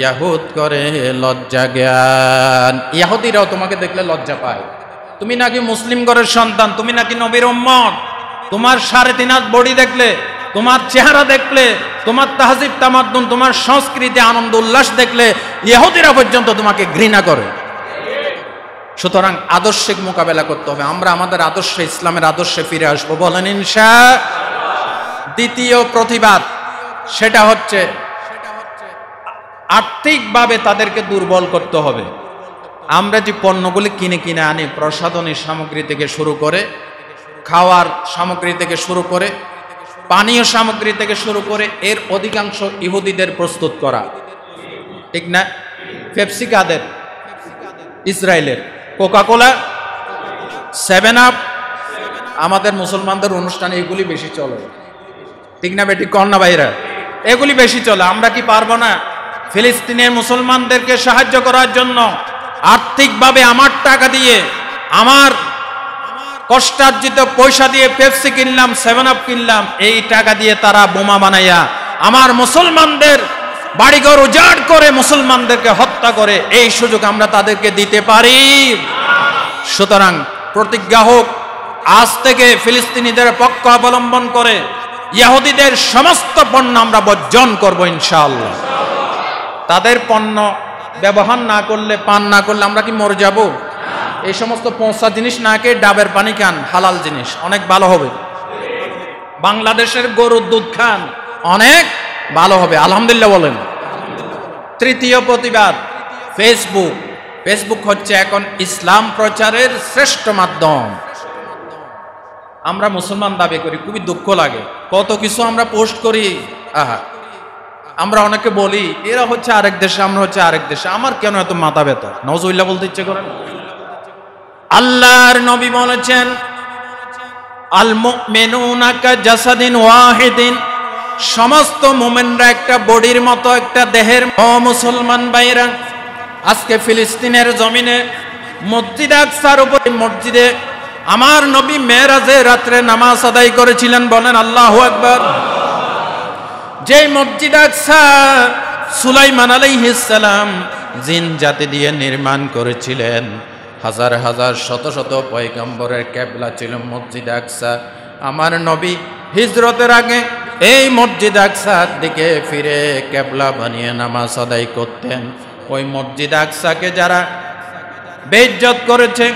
ইয়াহুদ করে লজ্জা জ্ঞান। ইহুদিরাও তোমাকে দেখলে লজ্জা পায়। তুমি নাকি মুসলিম ঘরের সন্তান, তুমি নাকি নবীর উম্মত, তোমার 3.5 হাত বডি দেখলে, তোমার চেহারা দেখলে, তোমার তাহজিব তামাদ্দুন, তোমার সংস্কৃতি আনন্দ উল্লাস দেখলে ইহুদিরা পর্যন্ত তোমাকে ঘৃণা করে। সুতরাং আদর্শিক মোকাবেলা করতে হবে। আমরা আমাদের আদর্শে, ইসলামের আদর্শে ফিরে আসবো, বলেন ইনশাআল্লাহ। দ্বিতীয় প্রতিবাদ, সেটা হচ্ছে আর্থিকভাবে তাদেরকে দুর্বল করতে হবে। আমরা যে পণ্যগুলি কিনে আনি, প্রসাধনী সামগ্রী থেকে শুরু করে, খাওয়ার সামগ্রী থেকে শুরু করে, পানীয় সামগ্রী থেকে শুরু করে, এর অধিকাংশ ইহুদিদের প্রস্তুত করা, ঠিক না? পেপসি কাদের? ইসরায়েলের। কোকাকোলা, 7 আপ আমাদের মুসলমানদের অনুষ্ঠানে এগুলি বেশি চলে, ঠিক না বেটি? কন্যা ভাইরা, এগুলি বেশি চলে। আমরা কি পারবো না ফিলিস্তিনের মুসলমানদেরকে সাহায্য করার জন্য আর্থিকভাবে আমার টাকা দিয়ে, আমার কষ্টার্জিত পয়সা দিয়ে পেপসি কিনলাম, 7 আপ কিনলাম, এই টাকা দিয়ে তারা বোমা বানাইয়া আমার মুসলমানদের বাড়িঘর উজাড় করে মুসলমানদেরকে হত্যা করে, এই সুযোগ আমরা তাদেরকে দিতে পারি? সুতরাং প্রতিজ্ঞা হোক, আজ থেকে ফিলিস্তিনিদের পক্ষ অবলম্বন করে ইহুদিদের সমস্ত পণ্য আমরা বর্জন করব ইনশাআল্লাহ। তাদের পণ্য ব্যবহার না করলে, পান না করলে আমরা কি মরে যাব? এই সমস্ত পচা জিনিস না খেয়ে ডাবের পানি খান, হালাল জিনিস, অনেক ভালো হবে। বাংলাদেশের গরুর দুধ খান, অনেক ভালো হবে। আলহামদুলিল্লাহ বলেন। তৃতীয় প্রতিবাদ, ফেসবুক। ফেসবুক হচ্ছে এখন ইসলাম প্রচারের শ্রেষ্ঠ মাধ্যম। আমরা মুসলমান দাবি করি, খুবই দুঃখ লাগে, কত কিছু আমরা পোস্ট করি। আহা, আমরা অনেকে বলি এরা হচ্ছে আরেক দেশে, আমরা হচ্ছে আরেক দেশে, আমার কেন এত মাথা ব্যথা? নওজুবিল্লাহ বলতে ইচ্ছে করেন। আল্লাহর নবী বলেছেন, আল মুমিনুনা কাজাসাদিন ওয়াহিদিন, সমস্ত মুমিনরা একটা বডির মতো, একটা দেহের। ও মুসলমান ভাইরা, আজকে ফিলিস্তিনের জমিনে মসজিদ আকসার উপরে, মসজিদে আমার নবী মেরাজে রাত্রে নামাজ আদায় করেছিলেন, বলেন আল্লাহু আকবার। যে মসজিদ আকসা সুলাইমান আলাইহিস সালাম জিন জাতি দিয়ে নির্মাণ করেছিলেন, হাজার হাজার শত শত পয়গম্বরের কিবলা ছিল মসজিদ আকসা। আমার নবী হিজরতের আগে এই মসজিদ আকসার দিকে ফিরে কিবলা বানিয়ে নামাজ আদায় করতেন। ওই মসজিদ আকসাকে যারা বেইজ্জত করেছে,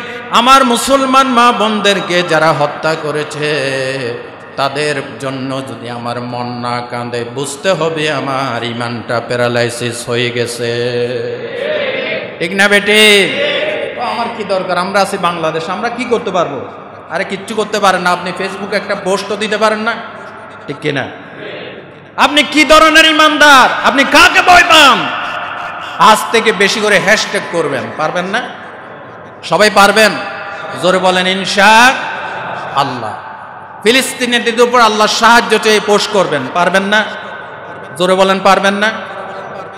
আমার মুসলমান মা বোনদেরকে যারা হত্যা করেছে, তাদের জন্য যদি আমার মন না কাঁদে, বুঝতে হবে আমার ইমানটা প্যারালাইসিস হয়ে গেছে। ঠিক না বেটি? আমার কি দরকার? আমরা আছি বাংলাদেশ, আমরা কি করতে পারবো? আরে কিচ্ছু করতে পারেন না। আপনি ফেসবুকে একটা পোস্ট দিতে পারেন না, ঠিক কিনা? আপনি কি ধরনের ইমানদার? আপনি কাকে ভয় পান? আজ থেকে বেশি করে হ্যাশট্যাগ করবেন, পারবেন না? সবাই পারবেন? জোরে বলেন ইনশাআল্লাহ। ফিলিস্তিনিদের উপর আল্লাহ সাহায্য চেয়ে পোস্ট করবেন, পারবেন না? জোরে বলেন পারবেন না?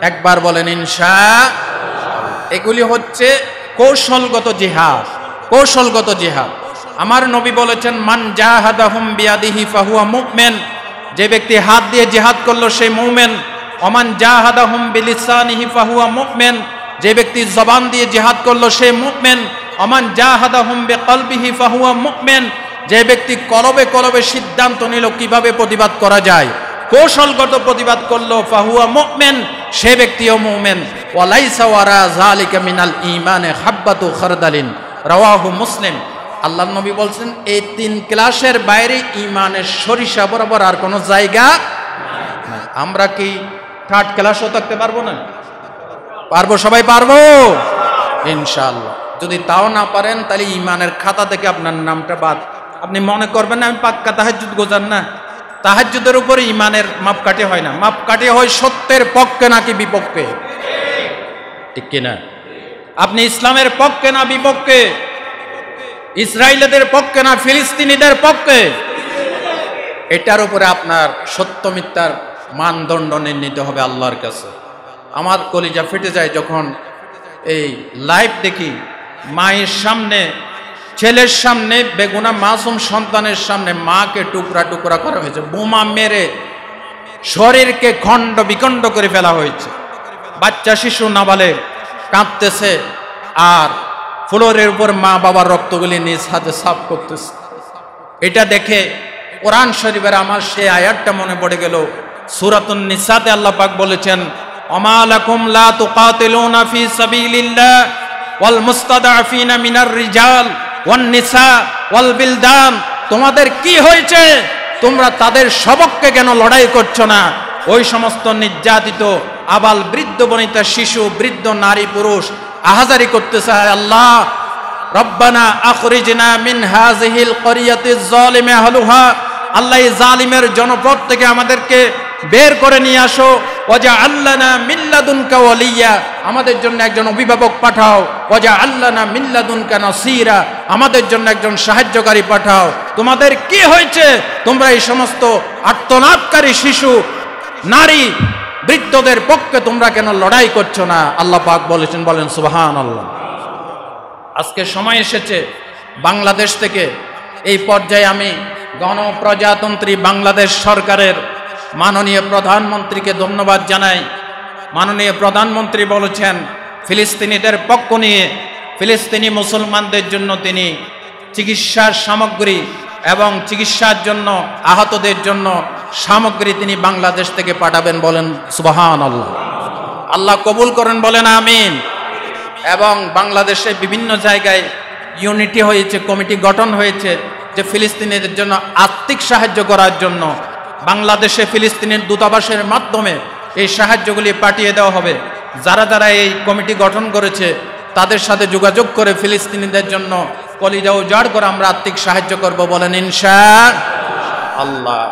একবার বলেন ইনশাআল্লাহ। এগুলি হচ্ছে কৌশলগত জিহাদ, কৌশলগত জিহাদ। আমার নবী বলেছেন, মান জাহাদাহুম বিয়াদিহি ফাহুয়া মুমিন, যে ব্যক্তি হাত দিয়ে জিহাদ করলো সে মুমিন। ওমান জাহাদাহুম বিলিসানিহি ফাহুয়া মুমিন, যে ব্যক্তি জবান দিয়ে জিহাদ করলো সে মুমিন। ওমান জাহাদাহুম বিকলবিহি ফাহুয়া মুমিন, যে ব্যক্তি কলবে কলবে সিদ্ধান্ত নিল কিভাবে প্রতিবাদ করা যায়, কৌশলগত প্রতিবাদ করলো, ফাহুয়া মুমিন, সে ব্যক্তিও মুমিন। ওয়ালাইসা ওয়ারা যালিকা মিনাল ঈমানে হাব্বাতু খারদালিন, রাওয়াহু মুসলিম। আল্লাহর নবী বলছেন, এই তিন ক্লাসের বাইরে ঈমানের সরিষা বরাবর আর কোনো জায়গা নাই। আমরা কি থার্ড ক্লাসও থাকতে পারবো না? পারবো, সবাই পারবো ইনশাআল্লাহ। যদি তাও না পারেন, তাহলে ঈমানের খাতা থেকে আপনার নামটা বাদ। আপনি মনে করবেন না আমি পাক্কা তাহাজ্জুদ গোজার না। তাহাজ্জুদের উপরে ঈমানের মাপকাঠি হয় না, মাপকাঠি হয় সত্যের পক্ষে নাকি বিপক্ষে, ঠিক কিনা? আপনি ইসলামের পক্ষে না বিপক্ষে? ইসরায়েলদের পক্ষে না ফিলিস্তিনিদের পক্ষে? এটার উপরে আপনার সত্য মিথ্যার মানদণ্ড নির্ণীত হবে আল্লাহর কাছে। আমার কলিজা ফেটে যায় যখন এই লাইভ দেখি, মায়ের সামনে, ছেলের সামনে, বেগুনা মাসুম সন্তানের সামনে মাকে টুকরা টুকরা করা হয়েছে, বোমা মেরে শরীরকে খণ্ড বিখণ্ড করে ফেলা হয়েছে। বাচ্চা শিশু নাবালেগ কাঁদতেছে, আর ফ্লোরের উপর মা বাবার রক্তগুলি নিজ হাতে সাফ করতেছে। এটা দেখে কোরআন শরীফের আমার সেই আয়াতটা মনে পড়ে গেল। সূরাতুন নিসাতে আল্লাহ পাক বলেছেন, ওমা লাকুম লা তুকাতিলুনা ফি সাবিলিল্লাহ ওয়াল মুস্তাদআফিনা মিনার রিজাল ওয়ান নিসা ওয়াল বিলদান, তোমাদের কি হয়েছে? তোমরা তাদের সবককে কেন লড়াই করছো না? ওই সমস্ত নির্যাতিত আবাল বৃদ্ধ বনিতা শিশু, বৃদ্ধ নারী পুরুষ আহাজারি করতেছে, আল্লাহ রব্বানা আখরিজনা মিন হাযিহিল ক্বরিয়াতিজ যালিমি আহলুহা, আল্লাহ এই জালিমের জনপদ থেকে আমাদেরকে বের করে নিয়ে আসো। ওয়াজআল লানা মিন লাদুনকা ওয়ালিয়া, আমাদের জন্য একজন অভিভাবক পাঠাও। ওয়াজআল লানা মিন লাদুনকা নাসীরা, আমাদের জন্য একজন সাহায্যকারী পাঠাও। তোমাদের কি হয়েছে? তোমরা এই সমস্ত আর্তনাদকারী শিশু, নারী, বৃদ্ধদের পক্ষে তোমরা কেন লড়াই করছো না? আল্লাহ পাক বলেছেন, বলেন সুবহানাল্লাহ। আজকে সময় এসেছে বাংলাদেশ থেকে এই পর্যায়ে আমি গণপ্রজাতন্ত্রী বাংলাদেশ সরকারের মাননীয় প্রধানমন্ত্রীকে ধন্যবাদ জানাই। মাননীয় প্রধানমন্ত্রী বলেছেন, ফিলিস্তিনিদের পক্ষ নিয়ে ফিলিস্তিনি মুসলমানদের জন্য তিনি চিকিৎসার সামগ্রী এবং চিকিৎসার জন্য আহতদের জন্য সামগ্রী তিনি বাংলাদেশ থেকে পাঠাবেন, বলেন সুবহানাল্লাহ। আল্লাহ কবুল করেন, বলেন আমিন। এবং বাংলাদেশে বিভিন্ন জায়গায় ইউনিটি হয়েছে, কমিটি গঠন হয়েছে যে ফিলিস্তিনিদের জন্য আর্থিক সাহায্য করার জন্য বাংলাদেশে ফিলিস্তিনের দূতাবাসের মাধ্যমে এই সাহায্যগুলি পাঠিয়ে দেওয়া হবে। যারা যারা এই কমিটি গঠন করেছে তাদের সাথে যোগাযোগ করে ফিলিস্তিনিদের জন্য কলিজা উজাড় করে আমরা আর্থিক সাহায্য করব, বলেন ইনশাআল্লাহ।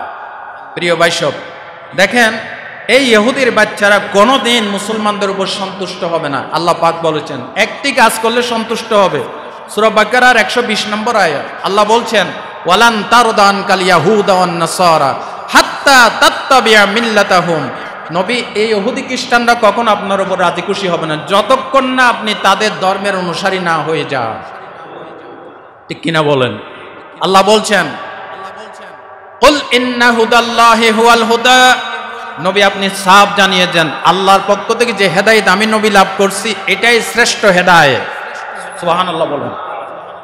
প্রিয় ভাইসব, দেখেন এই ইহুদির বাচ্চারা কোনোদিন মুসলমানদের উপর সন্তুষ্ট হবে না। আল্লাহ পাক বলেছেন একটি কাজ করলে সন্তুষ্ট হবে। সূরা বাকারার 120 নম্বর আয়াত আল্লাহ বলছেন, ওয়ালান তারদান কাল ইয়াহুদা ওয়ান নাসারা হাত্তা তাত্তাবিয়া মিল্লাতাহুম। নবী, এই ইহুদি খ্রিস্টানরা কখন আপনার উপর রাজি খুশি হবে না যতক্ষণ না আপনি তাদের ধর্মের অনুসারী না হয়ে যান। ঠিক কিনা বলেন? আল্লাহ বলছেন, কুল ইন্না হুদাল্লাহি হুয়াল হুদা। নবী, আপনি সাফ জানিয়ে দেন আল্লাহর পক্ষ থেকে যে হেদায়েত আমি নবী লাভ করছি এটাই শ্রেষ্ঠ হেদায়েত। সুবহানাল্লাহ বলেন।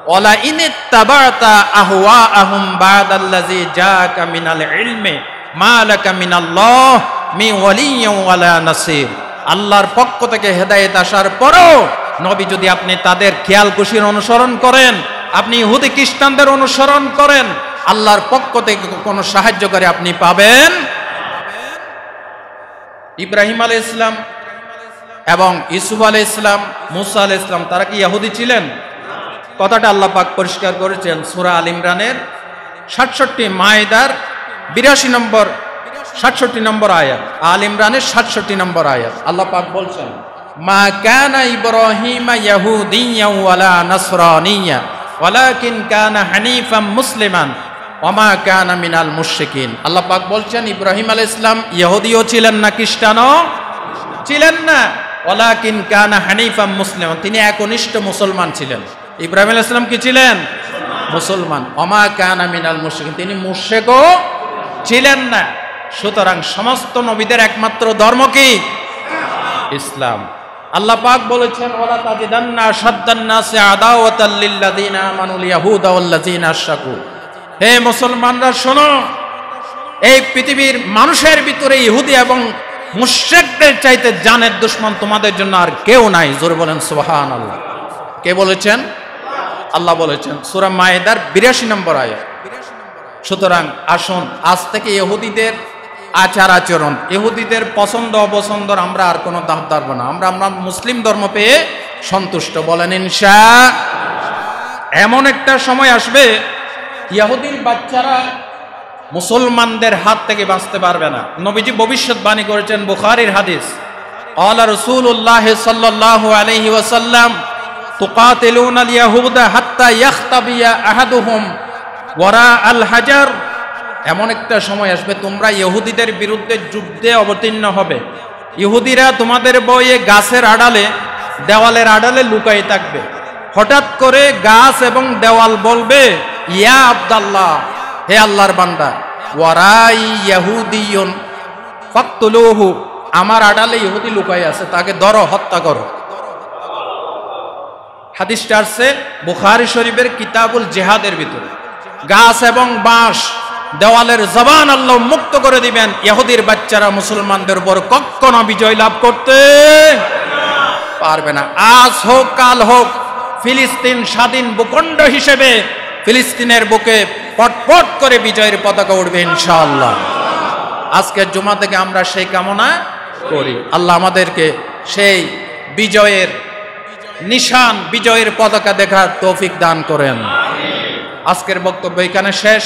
ওয়ালা ইনিত্তাবাতা আহওয়াআহুম বাদাল্লাযী জাআকা মিনাল ইলমি মা লাকা মিনাল্লাহ মিন ওয়ালিয়্যিন ওয়ালা নাসির। আল্লাহর পক্ষ থেকে হেদায়েত আসার পরও নবী, যদি আপনি তাদের খেয়াল খুশির অনুসরণ করেন, আপনি ইহুদি খ্রিস্টানদের অনুসরণ করেন, আল্লাহর পক্ষ থেকে কোনো সাহায্যকারী আপনি পাবেন। ইব্রাহিম আলাইহিস সালাম এবং ইউসুফ আলাইহিস সালাম, মুসা আলাইহিস সালাম, তারা কি ইহুদি ছিলেন? কথাটা আল্লাহ পাক পরিষ্কার করেছেন সূরা আল ইমরানের 67, মায়েদার 82 নম্বর 67 নম্বর আয়াত, আল ইমরানের 67 নম্বর আয়াত। আল্লাহ পাক বলছেন, মা কানা ইব্রাহিমা ইয়াহুদিয়্যা ওয়ালা নাসরানিয়্যা ওয়ালাকিন কানা হানিফাম মুসলিমান ওয়া মা কানা মিনাল মুশরিকিন। আল্লাহ পাক বলছেন ইব্রাহিম আলাইহিস সালাম ইহুদিও ছিলেন না, খ্রিস্টানও ছিলেন না, ওয়ালাকিন কানা হানিফাম মুসলিমান, তিনি একনিষ্ঠ মুসলমান ছিলেন। ইব্রাহিম আলাইহিস সালাম কি ছিলেন? মুসলমান। ওয়া মা কানা মিনাল মুশরিকিন, তিনি মুশরিকও ছিলেন না। সুতরাং সমস্ত নবীদের একমাত্র ধর্ম কি? ইসলাম। আল্লাহ পাক বলেছেন, ওয়ালা তাজিদান্না শাদ্দান নাসি আদাওয়াতাল লিল্লাযিনা আমানুল ইয়াহুদা ওয়াল্লাযিনা আশরাকু। হে মুসলমানরা শোনো, এই পৃথিবীর মানুষের ভিতরে ইহুদি এবং মুশরিকদের চাইতে জানের দুশমন তোমাদের জন্য আর কেউ নাই। জোরে বলেন সুবহানাল্লাহ। কে বলেছেন? আল্লাহ বলেছেন, সূরা মায়েদার 82 নম্বর আয়াত। সুতরাং আসুন আজ থেকে ইহুদিদের আচার আচরণ, ইহুদিদের পছন্দ অপছন্দর আমরা আর কোনো দাম ধরব না। আমরা মুসলিম ধর্ম পেয়ে সন্তুষ্ট, বলেন ইনশাআল্লাহ। এমন একটা সময় আসবে ইহুদির বাচ্চারা মুসলমানদের হাত থেকে বাঁচতে পারবে না। নবীজি ভবিষ্যৎবাণী করেছেন, বুখারীর হাদিস, ক্বালা রাসূলুল্লাহ সাল্লাল্লাহু আলাইহি ওয়াসাল্লাম তুকাতিলুনাল ইয়াহুদা হাত্তা ইয়াখতাবিয়া আহাদুহুম ওয়ারা আল হাজার। এমন একটা সময় আসবে তোমরা ইহুদিদের বিরুদ্ধে যুদ্ধে অবতীর্ণ হবে। ইহুদিরা তোমাদের বইয়ে গাছের আড়ালে, দেওয়ালের আড়ালে লুকায়ে থাকবে। হঠাৎ করে গাছ এবং দেওয়াল বলবে, ইয়া আব্দাল্লাহ, হে আল্লাহর বান্দা, ওয়ারাই ইয়াহুদিয়ুন ফাকতুলুহু, আমার আড়ালে ইহুদি লুকায়ে আছে, তাকে ধরো, হত্যা করো। হাদিসটা আসছে বুখারী শরীফের কিতাবুল জিহাদের ভিতরে। গাছ এবং বাঁশ, দেওয়ালের জবান আল্লাহ মুক্ত করে দিবেন। ইহুদির বাচ্চারা মুসলমানদের উপর কখনো বিজয় লাভ করতে পারবে না। আজ হোক কাল হোক, ফিলিস্তিন স্বাধীন ভূখণ্ড হিসেবে ফিলিস্তিনের বুকে পটপট করে বিজয়ের পতাকা উঠবে ইনশাআল্লাহ। আজকের জুমা থেকে আমরা সেই কামনা করি। আল্লাহ আমাদেরকে সেই বিজয়ের নিশান, বিজয়ের পতাকা দেখার তৌফিক দান করেন। আজকের বক্তব্য এখানে শেষ।